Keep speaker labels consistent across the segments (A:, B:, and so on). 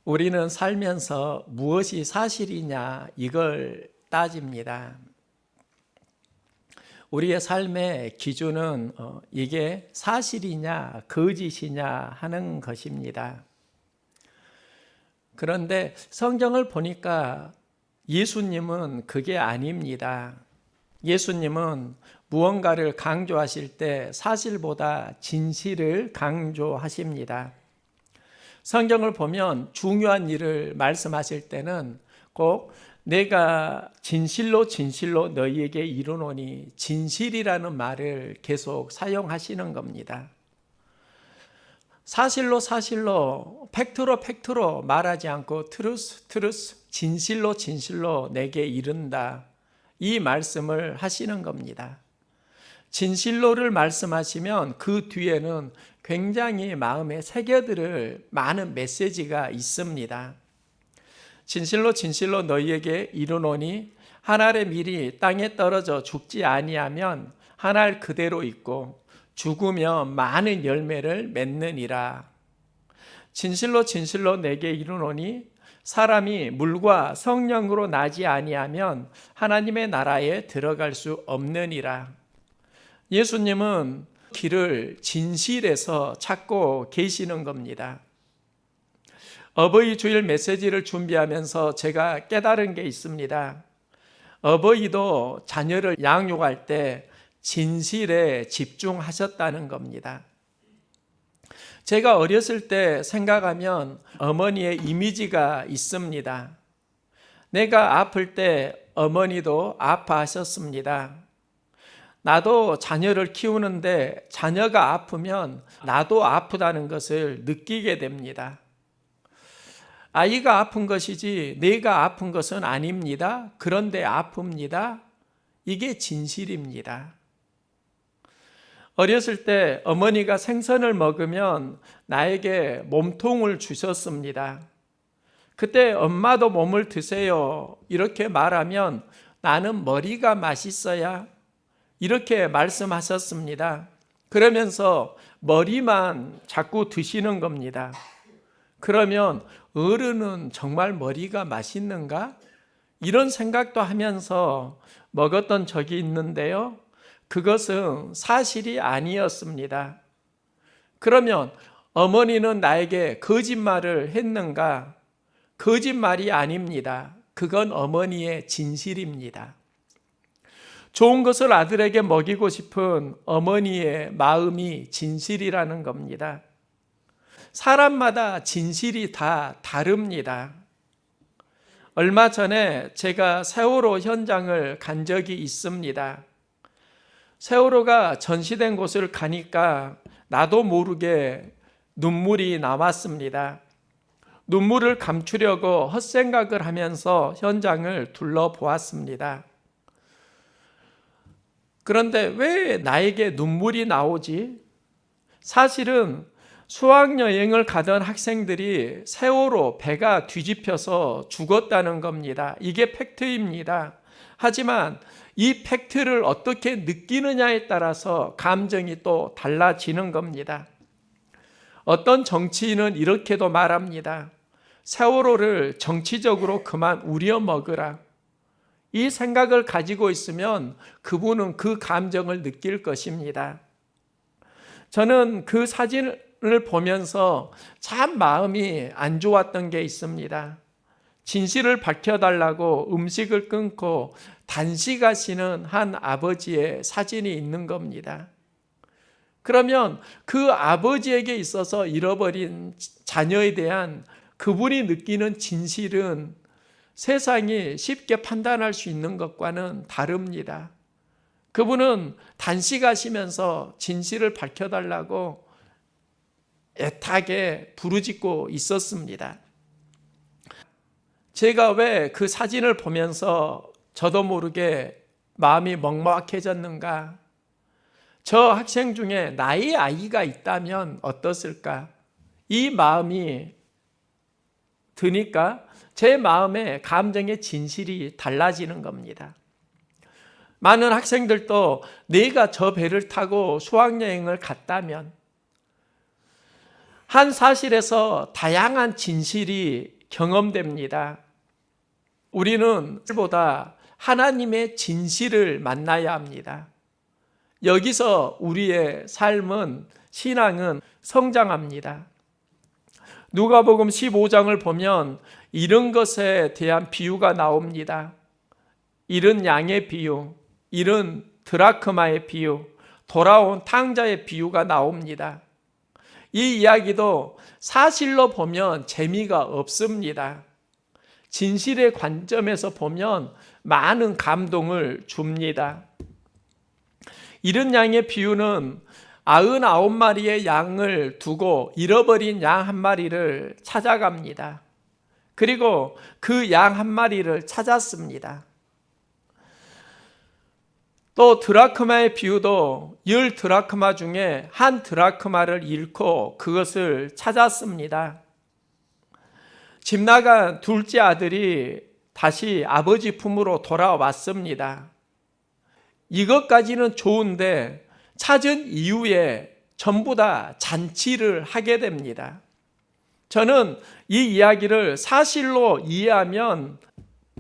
A: 우리는 살면서 무엇이 사실이냐 이걸 따집니다. 우리의 삶의 기준은 이게 사실이냐 거짓이냐 하는 것입니다. 그런데 성경을 보니까 예수님은 그게 아닙니다. 예수님은 무언가를 강조하실 때 사실보다 진실을 강조하십니다. 성경을 보면 중요한 일을 말씀하실 때는 꼭 내가 진실로 너희에게 이르노니 진실이라는 말을 계속 사용하시는 겁니다. 사실로 팩트로 말하지 않고 트루스 진실로 내게 이른다, 이 말씀을 하시는 겁니다. 진실로를 말씀하시면 그 뒤에는 굉장히 마음에 새겨들을 많은 메시지가 있습니다. 진실로 너희에게 이르노니 한 알의 밀이 땅에 떨어져 죽지 아니하면 한 알 그대로 있고 죽으면 많은 열매를 맺느니라. 진실로 내게 이르노니 사람이 물과 성령으로 나지 아니하면 하나님의 나라에 들어갈 수 없느니라. 예수님은 길을 진실에서 찾고 계시는 겁니다. 어버이 주일 메시지를 준비하면서 제가 깨달은 게 있습니다. 어버이도 자녀를 양육할 때 진실에 집중하셨다는 겁니다. 제가 어렸을 때 생각하면 어머니의 이미지가 있습니다. 내가 아플 때 어머니도 아파하셨습니다. 나도 자녀를 키우는데 자녀가 아프면 나도 아프다는 것을 느끼게 됩니다. 아이가 아픈 것이지 내가 아픈 것은 아닙니다. 그런데 아픕니다. 이게 진실입니다. 어렸을 때 어머니가 생선을 먹으면 나에게 몸통을 주셨습니다. 그때 엄마도 몸을 드세요 이렇게 말하면 나는 머리가 맛있어야 이렇게 말씀하셨습니다. 그러면서 머리만 자꾸 드시는 겁니다. 그러면 어른은 정말 머리가 맛있는가? 이런 생각도 하면서 먹었던 적이 있는데요. 그것은 사실이 아니었습니다. 그러면 어머니는 나에게 거짓말을 했는가? 거짓말이 아닙니다. 그건 어머니의 진실입니다. 좋은 것을 아들에게 먹이고 싶은 어머니의 마음이 진실이라는 겁니다. 사람마다 진실이 다 다릅니다. 얼마 전에 제가 세월호 현장을 간 적이 있습니다. 세월호가 전시된 곳을 가니까 나도 모르게 눈물이 나왔습니다. 눈물을 감추려고 헛생각을 하면서 현장을 둘러보았습니다. 그런데 왜 나에게 눈물이 나오지? 사실은 수학여행을 가던 학생들이 세월호 배가 뒤집혀서 죽었다는 겁니다. 이게 팩트입니다. 하지만 이 팩트를 어떻게 느끼느냐에 따라서 감정이 또 달라지는 겁니다. 어떤 정치인은 이렇게도 말합니다. 세월호를 정치적으로 그만 우려먹으라. 이 생각을 가지고 있으면 그분은 그 감정을 느낄 것입니다. 저는 그 사진을 보면서 참 마음이 안 좋았던 게 있습니다. 진실을 밝혀달라고 음식을 끊고 단식하시는 한 아버지의 사진이 있는 겁니다. 그러면 그 아버지에게 있어서 잃어버린 자녀에 대한 그분이 느끼는 진실은 세상이 쉽게 판단할 수 있는 것과는 다릅니다. 그분은 단식하시면서 진실을 밝혀달라고 애타게 부르짖고 있었습니다. 제가 왜 그 사진을 보면서 저도 모르게 마음이 먹먹해졌는가? 저 학생 중에 나의 아이가 있다면 어떻을까? 이 마음이 드니까 제 마음의 감정의 진실이 달라지는 겁니다. 많은 학생들도 내가 저 배를 타고 수학여행을 갔다면 한 사실에서 다양한 진실이 경험됩니다. 우리는 보다 하나님의 진실을 만나야 합니다. 여기서 우리의 삶은, 신앙은 성장합니다. 누가복음 15장을 보면 이런 것에 대한 비유가 나옵니다. 잃은 양의 비유, 잃은 드라크마의 비유, 돌아온 탕자의 비유가 나옵니다. 이 이야기도 사실로 보면 재미가 없습니다. 진실의 관점에서 보면 많은 감동을 줍니다. 잃은 양의 비유는 99마리의 양을 두고 잃어버린 양 한 마리를 찾아갑니다. 그리고 그 양 한 마리를 찾았습니다. 또 드라크마의 비유도 10드라크마 중에 1드라크마를 잃고 그것을 찾았습니다. 집 나간 둘째 아들이 다시 아버지 품으로 돌아왔습니다. 이것까지는 좋은데 찾은 이후에 전부 다 잔치를 하게 됩니다. 저는 이 이야기를 사실로 이해하면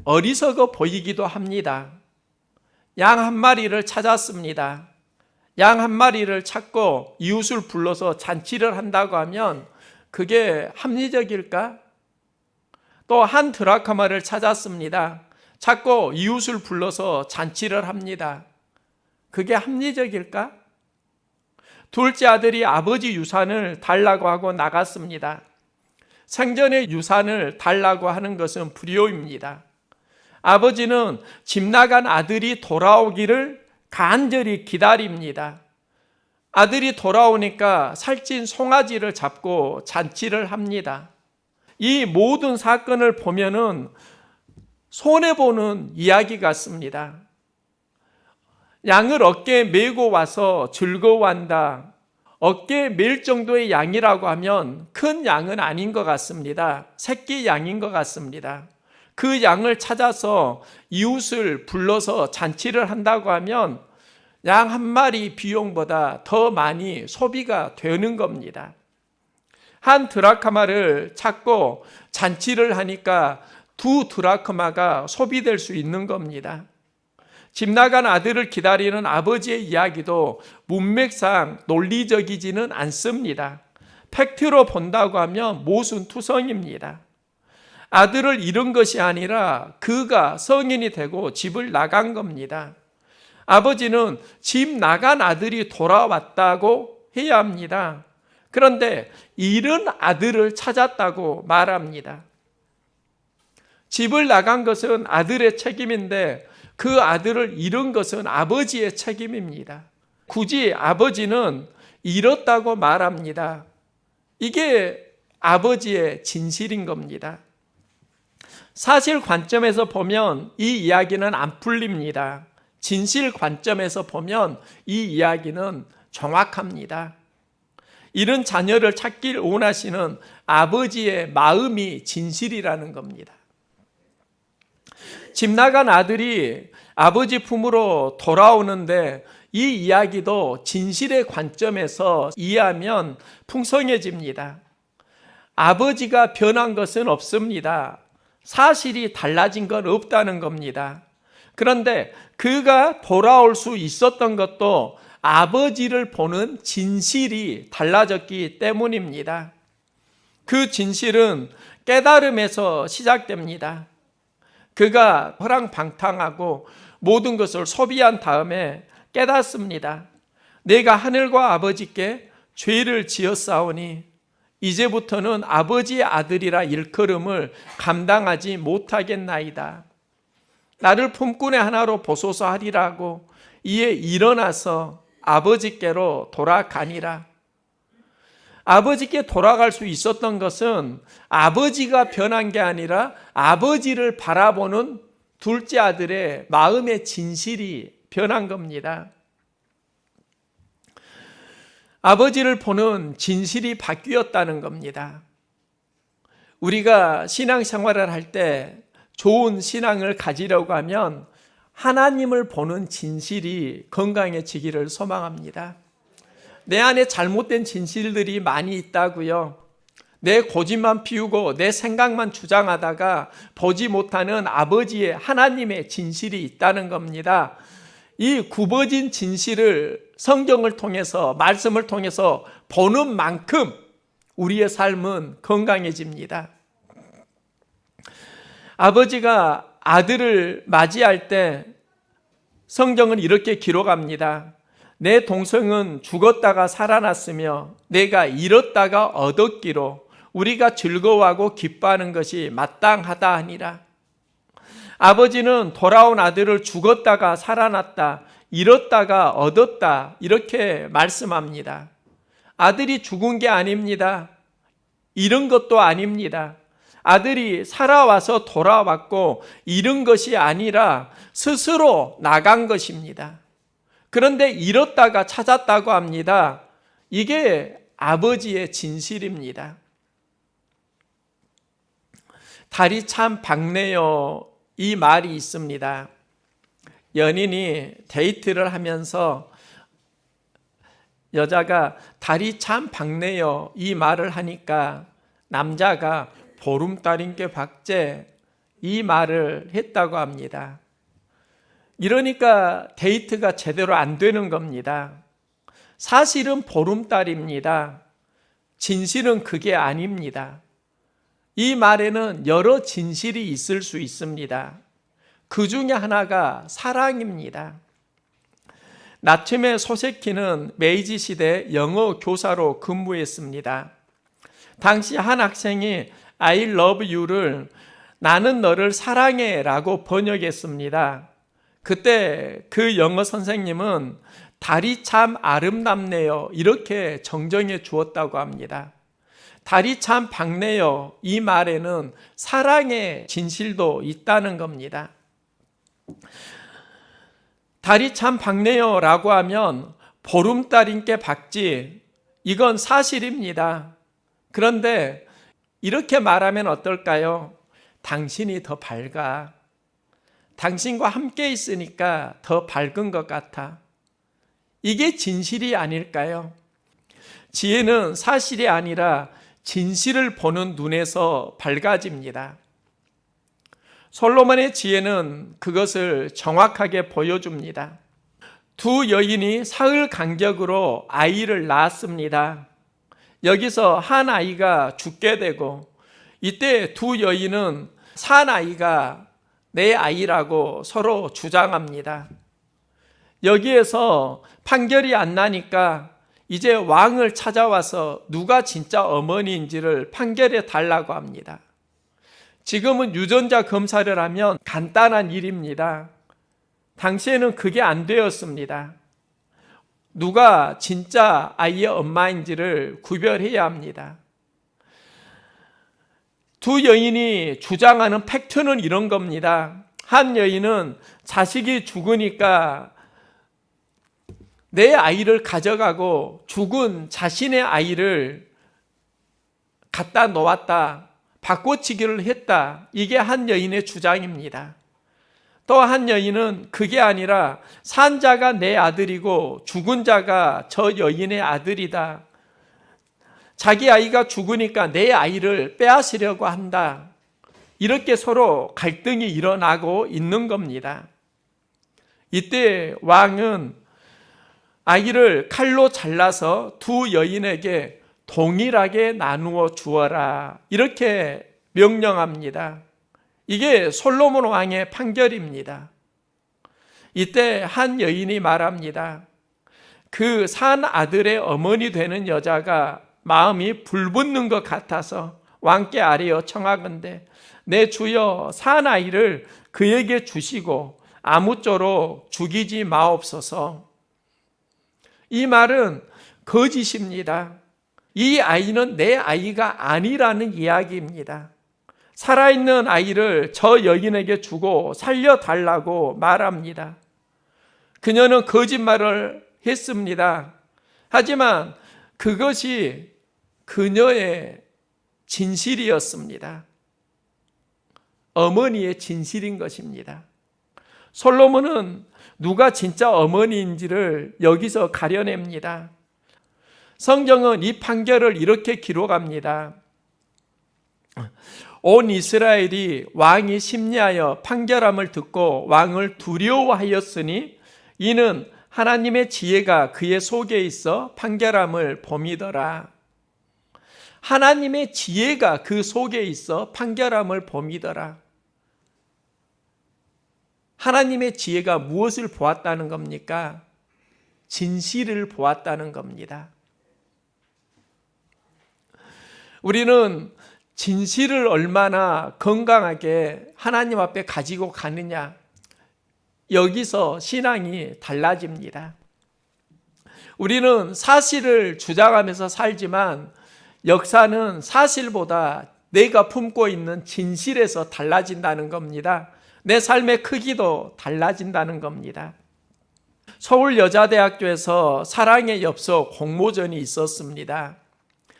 A: 어리석어 보이기도 합니다. 양 한 마리를 찾았습니다. 양 한 마리를 찾고 이웃을 불러서 잔치를 한다고 하면 그게 합리적일까? 또 1드라크마를 찾았습니다. 찾고 이웃을 불러서 잔치를 합니다. 그게 합리적일까? 둘째 아들이 아버지 유산을 달라고 하고 나갔습니다. 생전의 유산을 달라고 하는 것은 불효입니다. 아버지는 집 나간 아들이 돌아오기를 간절히 기다립니다. 아들이 돌아오니까 살찐 송아지를 잡고 잔치를 합니다. 이 모든 사건을 보면은 손해보는 이야기 같습니다. 양을 어깨에 메고 와서 즐거워한다. 어깨에 멜 정도의 양이라고 하면 큰 양은 아닌 것 같습니다. 새끼 양인 것 같습니다. 그 양을 찾아서 이웃을 불러서 잔치를 한다고 하면 양 한 마리 비용보다 더 많이 소비가 되는 겁니다. 1드라크마를 찾고 잔치를 하니까 2드라크마가 소비될 수 있는 겁니다. 집 나간 아들을 기다리는 아버지의 이야기도 문맥상 논리적이지는 않습니다. 팩트로 본다고 하면 모순투성입니다. 아들을 잃은 것이 아니라 그가 성인이 되고 집을 나간 겁니다. 아버지는 집 나간 아들이 돌아왔다고 해야 합니다. 그런데 잃은 아들을 찾았다고 말합니다. 집을 나간 것은 아들의 책임인데 그 아들을 잃은 것은 아버지의 책임입니다. 굳이 아버지는 잃었다고 말합니다. 이게 아버지의 진실인 겁니다. 사실 관점에서 보면 이 이야기는 안 풀립니다. 진실 관점에서 보면 이 이야기는 정확합니다. 잃은 자녀를 찾길 원하시는 아버지의 마음이 진실이라는 겁니다. 집 나간 아들이 아버지 품으로 돌아오는데 이 이야기도 진실의 관점에서 이해하면 풍성해집니다. 아버지가 변한 것은 없습니다. 사실이 달라진 건 없다는 겁니다. 그런데 그가 돌아올 수 있었던 것도 아버지를 보는 진실이 달라졌기 때문입니다. 그 진실은 깨달음에서 시작됩니다. 그가 허랑방탕하고 모든 것을 소비한 다음에 깨닫습니다. 내가 하늘과 아버지께 죄를 지었사오니 이제부터는 아버지의 아들이라 일컬음을 감당하지 못하겠나이다. 나를 품꾼의 하나로 보소서 하리라고 이에 일어나서 아버지께로 돌아가니라. 아버지께 돌아갈 수 있었던 것은 아버지가 변한 게 아니라 아버지를 바라보는 둘째 아들의 마음의 진실이 변한 겁니다. 아버지를 보는 진실이 바뀌었다는 겁니다. 우리가 신앙생활을 할 때 좋은 신앙을 가지려고 하면 하나님을 보는 진실이 건강해지기를 소망합니다. 내 안에 잘못된 진실들이 많이 있다고요. 내 고집만 피우고 내 생각만 주장하다가 보지 못하는 아버지의 하나님의 진실이 있다는 겁니다. 이 굽어진 진실을 성경을 통해서, 말씀을 통해서 보는 만큼 우리의 삶은 건강해집니다. 아버지가 아들을 맞이할 때 성경은 이렇게 기록합니다. 내 동생은 죽었다가 살아났으며 내가 잃었다가 얻었기로 우리가 즐거워하고 기뻐하는 것이 마땅하다 하니라. 아버지는 돌아온 아들을 죽었다가 살아났다, 잃었다가 얻었다 이렇게 말씀합니다. 아들이 죽은 게 아닙니다. 잃은 것도 아닙니다. 아들이 살아와서 돌아왔고 잃은 것이 아니라 스스로 나간 것입니다. 그런데 잃었다가 찾았다고 합니다. 이게 아버지의 진실입니다. 달이 참 밝네요. 이 말이 있습니다. 연인이 데이트를 하면서 여자가 달이 참 밝네요. 이 말을 하니까 남자가 보름달인 게 박제 이 말을 했다고 합니다. 이러니까 데이트가 제대로 안 되는 겁니다. 사실은 보름달입니다. 진실은 그게 아닙니다. 이 말에는 여러 진실이 있을 수 있습니다. 그 중에 하나가 사랑입니다. 나츠메 소세키는 메이지 시대 영어 교사로 근무했습니다. 당시 한 학생이 I love you를 나는 너를 사랑해 라고 번역했습니다. 그때 그 영어 선생님은 달이 참 아름답네요 이렇게 정정해 주었다고 합니다. 달이 참 밝네요 이 말에는 사랑의 진실도 있다는 겁니다. 달이 참 밝네요 라고 하면 보름달인 게 밝지 이건 사실입니다. 그런데 이렇게 말하면 어떨까요? 당신이 더 밝아. 당신과 함께 있으니까 더 밝은 것 같아. 이게 진실이 아닐까요? 지혜는 사실이 아니라 진실을 보는 눈에서 밝아집니다. 솔로몬의 지혜는 그것을 정확하게 보여줍니다. 두 여인이 사흘 간격으로 아이를 낳았습니다. 여기서 한 아이가 죽게 되고 이때 두 여인은 산 아이가 내 아이라고 서로 주장합니다. 여기에서 판결이 안 나니까 이제 왕을 찾아와서 누가 진짜 어머니인지를 판결해 달라고 합니다. 지금은 유전자 검사를 하면 간단한 일입니다. 당시에는 그게 안 되었습니다. 누가 진짜 아이의 엄마인지를 구별해야 합니다. 두 여인이 주장하는 팩트는 이런 겁니다. 한 여인은 자식이 죽으니까 내 아이를 가져가고 죽은 자신의 아이를 갖다 놓았다, 바꿔치기를 했다. 이게 한 여인의 주장입니다. 또 한 여인은 그게 아니라 산 자가 내 아들이고 죽은 자가 저 여인의 아들이다. 자기 아이가 죽으니까 내 아이를 빼앗으려고 한다. 이렇게 서로 갈등이 일어나고 있는 겁니다. 이때 왕은 아이를 칼로 잘라서 두 여인에게 동일하게 나누어 주어라. 이렇게 명령합니다. 이게 솔로몬 왕의 판결입니다. 이때 한 여인이 말합니다. 그 산 아들의 어머니 되는 여자가 마음이 불붙는 것 같아서 왕께 아뢰어 청하건대 내 주여 산 아이를 그에게 주시고 아무쪼록 죽이지 마옵소서. 이 말은 거짓입니다. 이 아이는 내 아이가 아니라는 이야기입니다. 살아있는 아이를 저 여인에게 주고 살려달라고 말합니다. 그녀는 거짓말을 했습니다. 하지만 그것이 그녀의 진실이었습니다. 어머니의 진실인 것입니다. 솔로몬은 누가 진짜 어머니인지를 여기서 가려냅니다. 성경은 이 판결을 이렇게 기록합니다. 온 이스라엘이 왕이 심리하여 판결함을 듣고 왕을 두려워하였으니 이는 하나님의 지혜가 그의 속에 있어 판결함을 봄이더라. 하나님의 지혜가 그 속에 있어 판결함을 봄이더라. 하나님의 지혜가 무엇을 보았다는 겁니까? 진실을 보았다는 겁니다. 우리는 진실을 얼마나 건강하게 하나님 앞에 가지고 가느냐, 여기서 신앙이 달라집니다. 우리는 사실을 주장하면서 살지만 역사는 사실보다 내가 품고 있는 진실에서 달라진다는 겁니다. 내 삶의 크기도 달라진다는 겁니다. 서울여자대학교에서 사랑의 엽서 공모전이 있었습니다.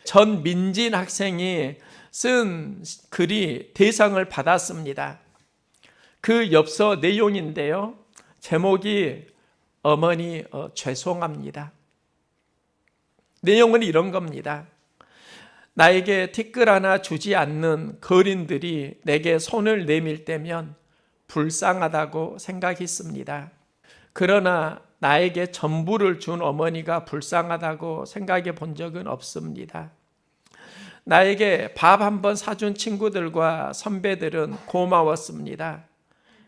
A: 전민진 학생이 쓴 글이 대상을 받았습니다. 그 엽서 내용인데요. 제목이 어머니 죄송합니다. 내용은 이런 겁니다. 나에게 티끌 하나 주지 않는 거린들이 내게 손을 내밀 때면 불쌍하다고 생각했습니다. 그러나 나에게 전부를 준 어머니가 불쌍하다고 생각해 본 적은 없습니다. 나에게 밥 한 번 사준 친구들과 선배들은 고마웠습니다.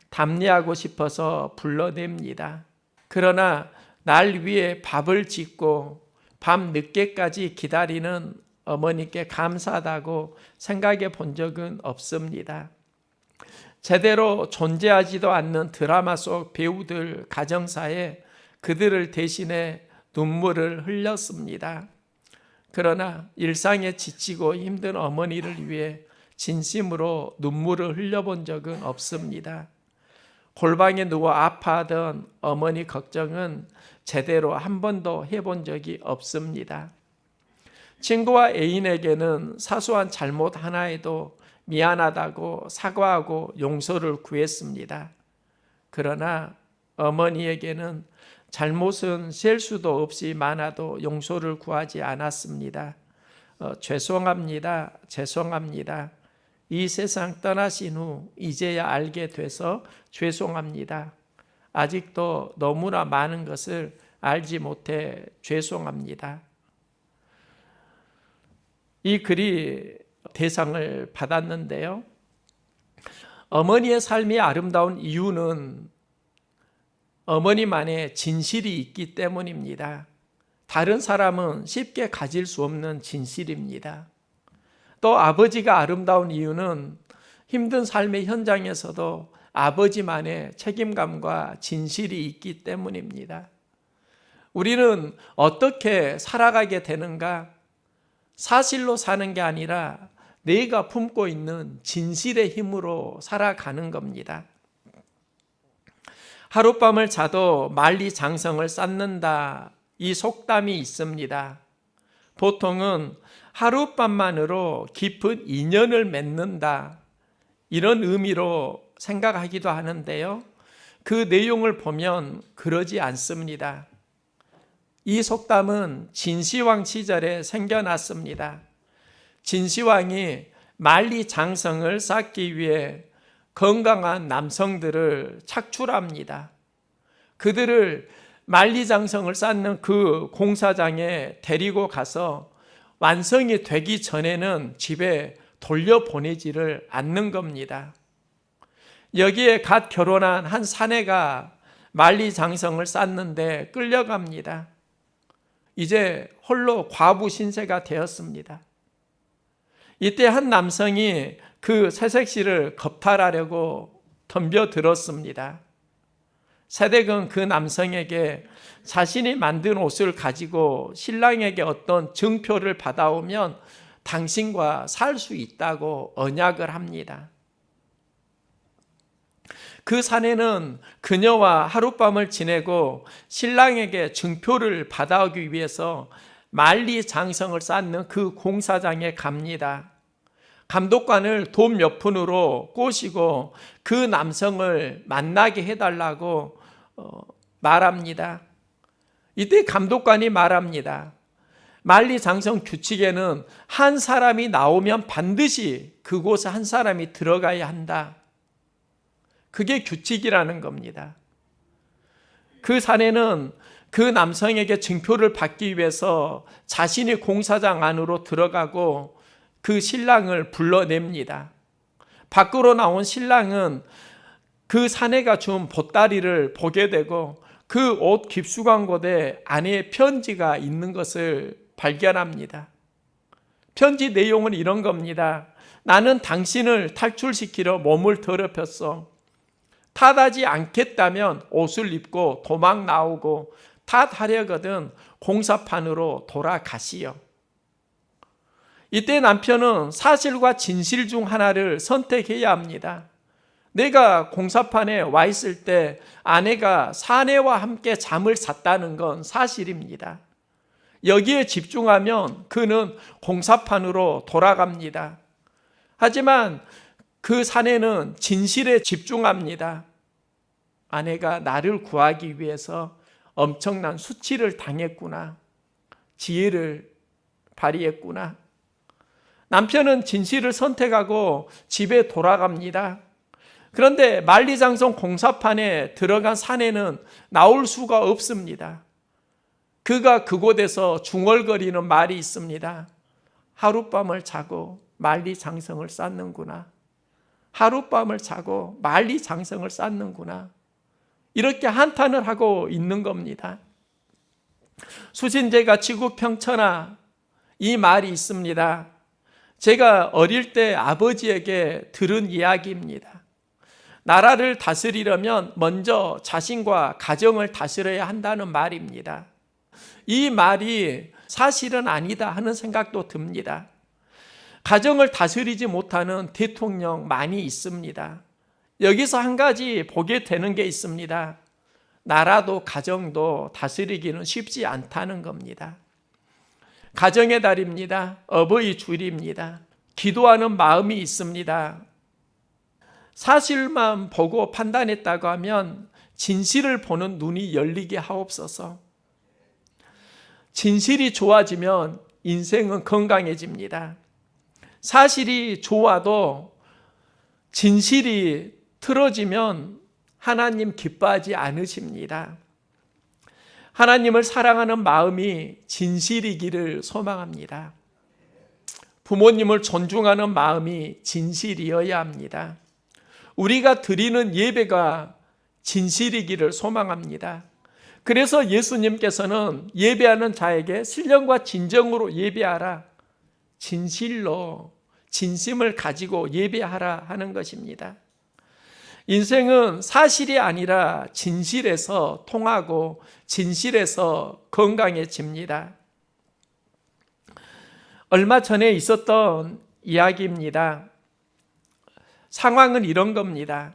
A: 답례하고 싶어서 불러냅니다. 그러나 날 위해 밥을 짓고 밤 늦게까지 기다리는 어머니께 감사하다고 생각해 본 적은 없습니다. 제대로 존재하지도 않는 드라마 속 배우들 가정사에 그들을 대신해 눈물을 흘렸습니다. 그러나 일상에 지치고 힘든 어머니를 위해 진심으로 눈물을 흘려본 적은 없습니다. 골방에 누워 아파하던 어머니 걱정은 제대로 한 번도 해본 적이 없습니다. 친구와 애인에게는 사소한 잘못 하나에도 미안하다고 사과하고 용서를 구했습니다. 그러나 어머니에게는 잘못은 셀 수도 없이 많아도 용서를 구하지 않았습니다. 죄송합니다. 죄송합니다. 이 세상 떠나신 후 이제야 알게 돼서 죄송합니다. 아직도 너무나 많은 것을 알지 못해 죄송합니다. 이 글이 대상을 받았는데요. 어머니의 삶이 아름다운 이유는 어머니만의 진실이 있기 때문입니다. 다른 사람은 쉽게 가질 수 없는 진실입니다. 또 아버지가 아름다운 이유는 힘든 삶의 현장에서도 아버지만의 책임감과 진실이 있기 때문입니다. 우리는 어떻게 살아가게 되는가? 사실로 사는 게 아니라 내가 품고 있는 진실의 힘으로 살아가는 겁니다. 하룻밤을 자도 만리장성을 쌓는다, 이 속담이 있습니다. 보통은 하룻밤만으로 깊은 인연을 맺는다, 이런 의미로 생각하기도 하는데요. 그 내용을 보면 그러지 않습니다. 이 속담은 진시황 시절에 생겨났습니다. 진시황이 만리장성을 쌓기 위해 건강한 남성들을 착출합니다. 그들을 만리장성을 쌓는 그 공사장에 데리고 가서 완성이 되기 전에는 집에 돌려보내지를 않는 겁니다. 여기에 갓 결혼한 한 사내가 만리장성을 쌓는데 끌려갑니다. 이제 홀로 과부 신세가 되었습니다. 이때 한 남성이 그 새색시를 겁탈하려고 덤벼들었습니다. 새댁은 그 남성에게 자신이 만든 옷을 가지고 신랑에게 어떤 증표를 받아오면 당신과 살 수 있다고 언약을 합니다. 그 사내는 그녀와 하룻밤을 지내고 신랑에게 증표를 받아오기 위해서 만리장성을 쌓는 그 공사장에 갑니다. 감독관을 돈 몇 푼으로 꼬시고 그 남성을 만나게 해달라고 말합니다. 이때 감독관이 말합니다. 만리장성 규칙에는 한 사람이 나오면 반드시 그곳에 한 사람이 들어가야 한다. 그게 규칙이라는 겁니다. 그 사내는 그 남성에게 증표를 받기 위해서 자신의 공사장 안으로 들어가고 그 신랑을 불러냅니다. 밖으로 나온 신랑은 그 사내가 준 보따리를 보게 되고 그 옷 깊숙한 곳에 아내의 편지가 있는 것을 발견합니다. 편지 내용은 이런 겁니다. 나는 당신을 탈출시키려 몸을 더럽혔어. 탓하지 않겠다면 옷을 입고 도망 나오고 탓하려거든 공사판으로 돌아가시오. 이때 남편은 사실과 진실 중 하나를 선택해야 합니다. 내가 공사판에 와 있을 때 아내가 사내와 함께 잠을 잤다는 건 사실입니다. 여기에 집중하면 그는 공사판으로 돌아갑니다. 하지만 그 사내는 진실에 집중합니다. 아내가 나를 구하기 위해서 엄청난 수치를 당했구나. 지혜를 발휘했구나. 남편은 진실을 선택하고 집에 돌아갑니다. 그런데 만리장성 공사판에 들어간 사내는 나올 수가 없습니다. 그가 그곳에서 중얼거리는 말이 있습니다. 하룻밤을 자고 만리장성을 쌓는구나. 하룻밤을 자고 만리장성을 쌓는구나. 이렇게 한탄을 하고 있는 겁니다. 수신제가 지구평천하 이 말이 있습니다. 제가 어릴 때 아버지에게 들은 이야기입니다. 나라를 다스리려면 먼저 자신과 가정을 다스려야 한다는 말입니다. 이 말이 사실은 아니다 하는 생각도 듭니다. 가정을 다스리지 못하는 대통령 많이 있습니다. 여기서 한 가지 보게 되는 게 있습니다. 나라도 가정도 다스리기는 쉽지 않다는 겁니다. 가정의 달입니다. 어버이 주일입니다. 기도하는 마음이 있습니다. 사실만 보고 판단했다고 하면 진실을 보는 눈이 열리게 하옵소서. 진실이 좋아지면 인생은 건강해집니다. 사실이 좋아도 진실이 틀어지면 하나님 기뻐하지 않으십니다. 하나님을 사랑하는 마음이 진실이기를 소망합니다. 부모님을 존중하는 마음이 진실이어야 합니다. 우리가 드리는 예배가 진실이기를 소망합니다. 그래서 예수님께서는 예배하는 자에게 신령과 진정으로 예배하라. 진실로 진심을 가지고 예배하라 하는 것입니다. 인생은 사실이 아니라 진실에서 통하고 진실에서 건강해집니다. 얼마 전에 있었던 이야기입니다. 상황은 이런 겁니다.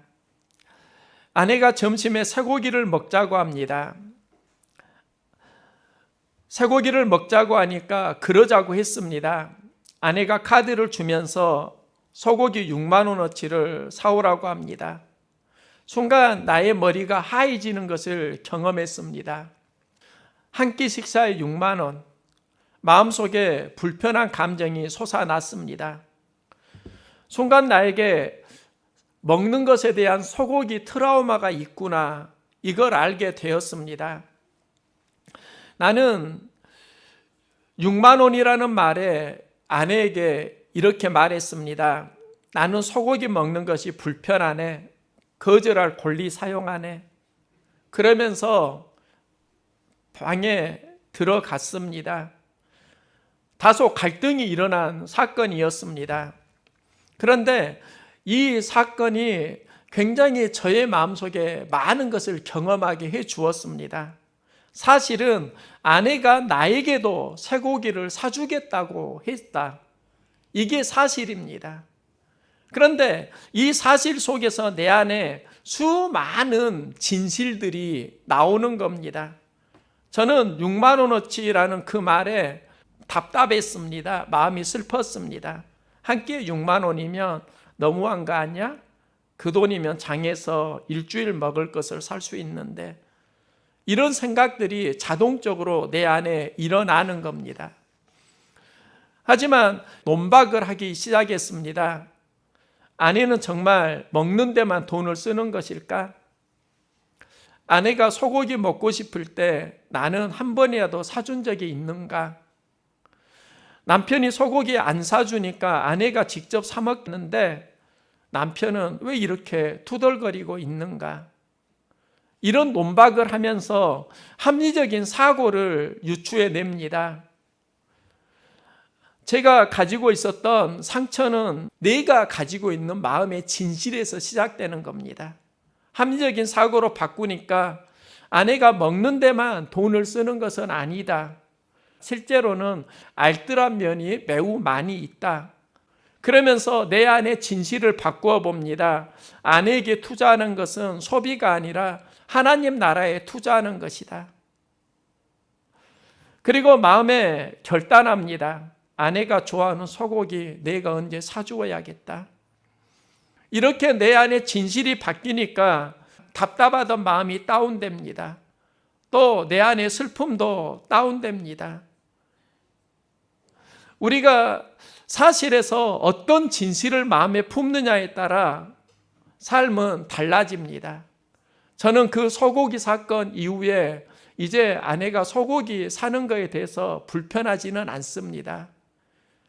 A: 아내가 점심에 쇠고기를 먹자고 합니다. 쇠고기를 먹자고 하니까 그러자고 했습니다. 아내가 카드를 주면서 소고기 6만 원어치를 사오라고 합니다. 순간 나의 머리가 하얘지는 것을 경험했습니다. 한 끼 식사에 6만 원, 마음속에 불편한 감정이 솟아났습니다. 순간 나에게 먹는 것에 대한 소고기 트라우마가 있구나, 이걸 알게 되었습니다. 나는 6만 원이라는 말에 아내에게 이렇게 말했습니다. 나는 소고기 먹는 것이 불편하네. 거절할 권리 사용하네. 그러면서 방에 들어갔습니다. 다소 갈등이 일어난 사건이었습니다. 그런데 이 사건이 굉장히 저의 마음속에 많은 것을 경험하게 해 주었습니다. 사실은 아내가 나에게도 쇠고기를 사주겠다고 했다. 이게 사실입니다. 그런데 이 사실 속에서 내 안에 수많은 진실들이 나오는 겁니다. 저는 6만 원어치라는 그 말에 답답했습니다. 마음이 슬펐습니다. 한 끼에 6만 원이면 너무한 거 아니야? 그 돈이면 장에서 일주일 먹을 것을 살 수 있는데, 이런 생각들이 자동적으로 내 안에 일어나는 겁니다. 하지만 논박을 하기 시작했습니다. 아내는 정말 먹는 데만 돈을 쓰는 것일까? 아내가 소고기 먹고 싶을 때 나는 한 번이라도 사준 적이 있는가? 남편이 소고기 안 사주니까 아내가 직접 사 먹는데 남편은 왜 이렇게 투덜거리고 있는가? 이런 논박을 하면서 합리적인 사고를 유추해냅니다. 제가 가지고 있었던 상처는 내가 가지고 있는 마음의 진실에서 시작되는 겁니다. 합리적인 사고로 바꾸니까 아내가 먹는 데만 돈을 쓰는 것은 아니다. 실제로는 알뜰한 면이 매우 많이 있다. 그러면서 내 안의 진실을 바꾸어 봅니다. 아내에게 투자하는 것은 소비가 아니라 하나님 나라에 투자하는 것이다. 그리고 마음에 결단합니다. 아내가 좋아하는 소고기 내가 언제 사주어야겠다. 이렇게 내 안에 진실이 바뀌니까 답답하던 마음이 다운됩니다. 또 내 안의 슬픔도 다운됩니다. 우리가 사실에서 어떤 진실을 마음에 품느냐에 따라 삶은 달라집니다. 저는 그 소고기 사건 이후에 이제 아내가 소고기 사는 것에 대해서 불편하지는 않습니다.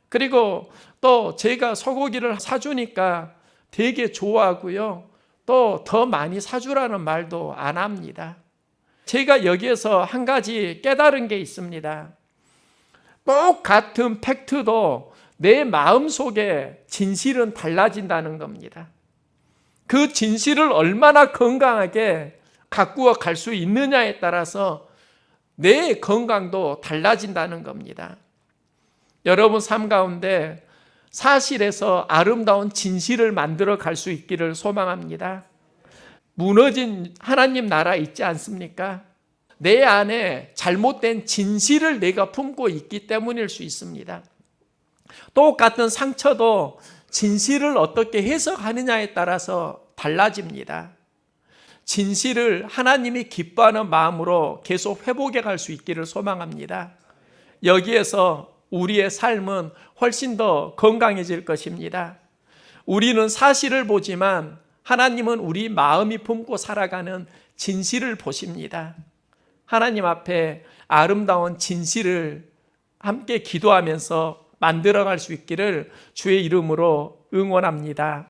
A: 그리고 또 제가 소고기를 사주니까 되게 좋아하고요. 또 더 많이 사주라는 말도 안 합니다. 제가 여기에서 한 가지 깨달은 게 있습니다. 똑같은 팩트도 내 마음속에 진실은 달라진다는 겁니다. 그 진실을 얼마나 건강하게 가꾸어 갈 수 있느냐에 따라서 내 건강도 달라진다는 겁니다. 여러분 삶 가운데 사실에서 아름다운 진실을 만들어 갈 수 있기를 소망합니다. 무너진 하나님 나라 있지 않습니까? 내 안에 잘못된 진실을 내가 품고 있기 때문일 수 있습니다. 똑같은 상처도 진실을 어떻게 해석하느냐에 따라서 달라집니다. 진실을 하나님이 기뻐하는 마음으로 계속 회복해 갈 수 있기를 소망합니다. 여기에서 우리의 삶은 훨씬 더 건강해질 것입니다. 우리는 사실을 보지만 하나님은 우리 마음이 품고 살아가는 진실을 보십니다. 하나님 앞에 아름다운 진실을 함께 기도하면서 만들어갈 수 있기를 주의 이름으로 응원합니다.